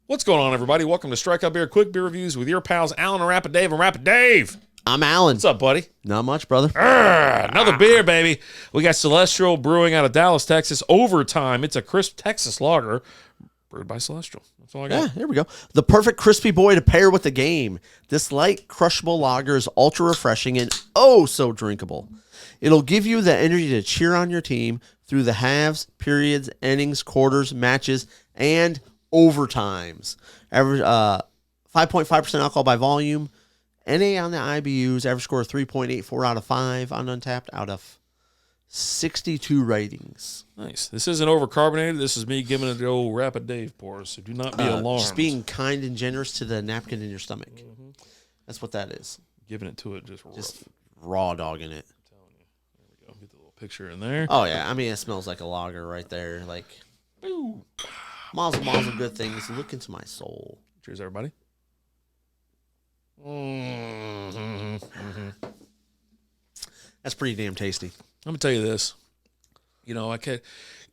What's going on, everybody? Welcome to Strikeout Beer Quick Beer Reviews with your pals Alan and Rapid Dave. I'm Alan. What's up, buddy? Not much, brother. Another beer, baby. We got Celestial Brewing out of Dallas, Texas. Overtime. It's a crisp Texas lager brewed by Celestial. That's all I got. Yeah, here we go. The perfect crispy boy to pair with the game. This light, crushable lager is ultra refreshing and oh so drinkable. It'll give you the energy to cheer on your team through the halves, periods, innings, quarters, matches, and overtimes. Average 5.5% alcohol by volume. NA on the IBUs, average score of 3.84 out of 5 on Untapped out of 62 ratings. Nice. This isn't overcarbonated. This is me giving it the old Rapid Dave pour, so do not be alarmed. Just being kind and generous to the napkin in your stomach. Mm-hmm. That's what that is. Giving it to it just raw dogging it. I'm telling you. There we go. Get the little picture in there. Oh, yeah. I mean, it smells like a lager right there. Like, Boo. mazel, good things. Look into my soul. Cheers, everybody. Mm-hmm. That's pretty damn tasty. I'm gonna tell you this. You know,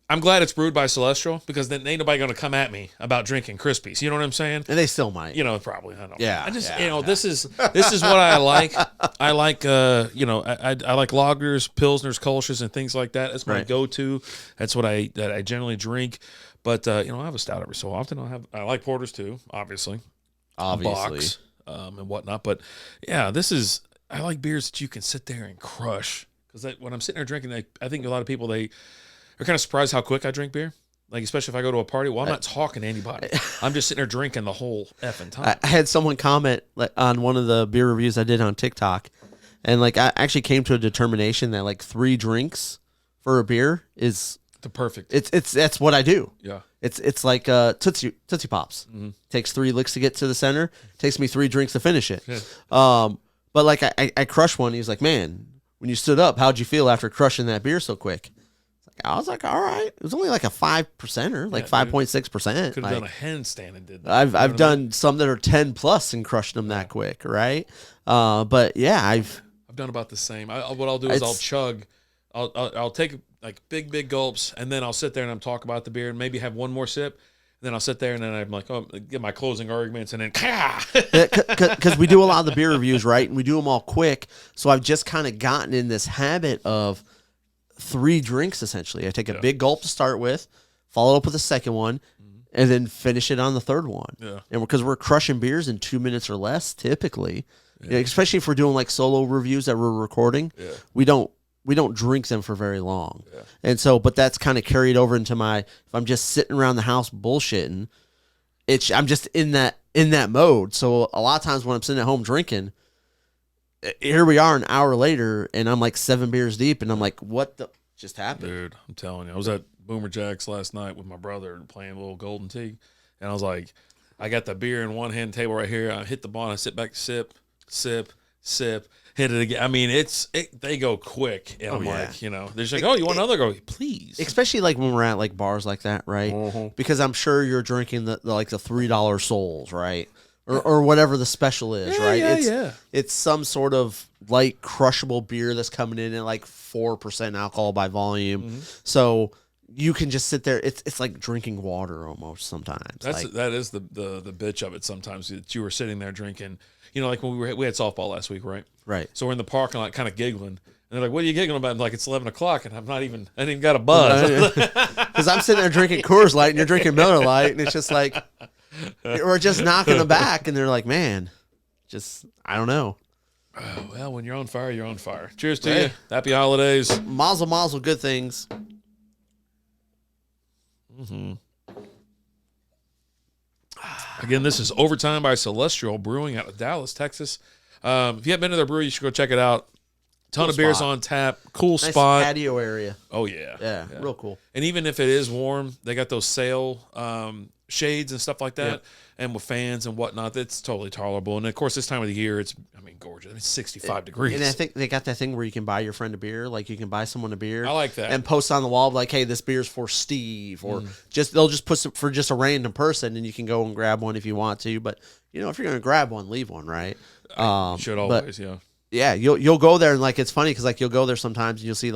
I'm glad it's brewed by Celestial because then ain't nobody gonna come at me about drinking Krispies. You know what I'm saying? And they still might. You know, probably. I don't. Yeah. I just, yeah. this is what I like. I like, I like lagers, pilsners, kolsch's, and things like that. That's my go-to. That's what I generally drink. But I have a stout every so often. I like porters too, obviously. Box, and whatnot. But yeah, I like beers that you can sit there and crush. Because when I'm sitting there drinking, I think a lot of people, they are kind of surprised how quick I drink beer. Like, especially if I go to a party. Well, I'm not talking to anybody. I'm just sitting there drinking the whole effing time. I had someone comment on one of the beer reviews I did on TikTok. And, I actually came to a determination that, 3 drinks for a beer is the perfect. That's what I do. Yeah. It's like Tootsie Pops. Mm-hmm. Takes 3 licks to get to the center. Takes me 3 drinks to finish it. Yeah. But I crushed one. He was like, "Man, when you stood up, how'd you feel after crushing that beer so quick?" I was like, "All right." It was only like a 5%, 5.6%. Could have done a handstand and did that. I've done some that are 10 plus and crushed them that quick, right? But yeah, I've done about the same. What I'll do is I'll chug. I'll take big gulps, and then I'll sit there and I'm talk about the beer and maybe have one more sip. Then I'll sit there and then I'm like, get my closing arguments and then, because we do a lot of the beer reviews, right? And we do them all quick. So I've just kind of gotten in this habit of 3 drinks, essentially. I take a big gulp to start with, follow up with a second one, and then finish it on the third one. Yeah. And because we're crushing beers in 2 minutes or less, typically, especially if we're doing solo reviews that we're recording, we don't drink them for very long. Yeah. And so, but that's kind of carried over into if I'm just sitting around the house bullshitting, I'm just in that mode. So a lot of times when I'm sitting at home drinking, here we are an hour later and I'm 7 beers deep and I'm like, what the just happened? Dude, I'm telling you, I was at Boomer Jack's last night with my brother playing a little Golden Tee. And I was like, I got the beer in one hand table right here. I hit the bottom, I sit back, sip, hit it again. I mean, they go quick, and I'm like, they're just like, "Oh, you want another?" Go, please. Especially when we're at bars like that, right? Uh-huh. Because I'm sure you're drinking the $3 souls, right? Or whatever the special is, right? It's some sort of light crushable beer that's coming in at 4% alcohol by volume. Mm-hmm. So you can just sit there. It's like drinking water almost sometimes. That is the bitch of it sometimes, that you were sitting there drinking. When we had softball last week, right? Right. So we're in the parking lot kind of giggling. And they're like, "What are you giggling about?" I'm like, "It's 11 o'clock, and I ain't even got a buzz." Because I'm sitting there drinking Coors Light, and you're drinking Miller Lite, and it's just we're just knocking them back, and they're like, "Man, I don't know." Oh, well, when you're on fire, you're on fire. Cheers to you. Happy holidays. Mazel, good things. Mm-hmm. Again, this is Overtime by Celestial Brewing out of Dallas, Texas. If you haven't been to their brewery, you should go check it out. Ton of beers on tap. Cool nice spot. Patio area. Oh, yeah. Yeah, real cool. And even if it is warm, they got those sail shades and stuff like that. Yep. And with fans and whatnot, it's totally tolerable. And, of course, this time of the year, it's gorgeous. It's 65 degrees. And I think they got that thing where you can buy your friend a beer. You can buy someone a beer. I like that. And post on the wall, hey, this beer's for Steve. Or they'll just put it for just a random person, and you can go and grab one if you want to. But, if you're going to grab one, leave one, right? You should always, Yeah, you'll go there, and it's funny because you'll go there sometimes and you'll see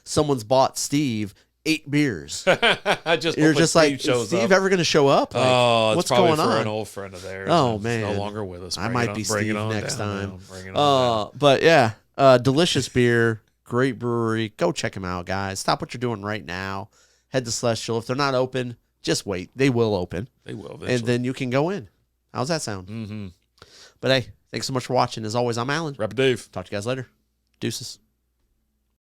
someone's bought Steve 8 beers. Just You're just like, Steve is Steve ever going to show up? Like, it's what's probably going for on? an old friend of theirs. Oh, He's man. no longer with us. I might be Steve next time. Bring it on down. But yeah, delicious beer, great brewery. Go check them out, guys. Stop what you're doing right now. Head to Celestial. If they're not open, just wait. They will open. They will eventually. And then you can go in. How's that sound? Mm-hmm. But hey, thanks so much for watching. As always, I'm Alan. Rapid Dave. Talk to you guys later. Deuces.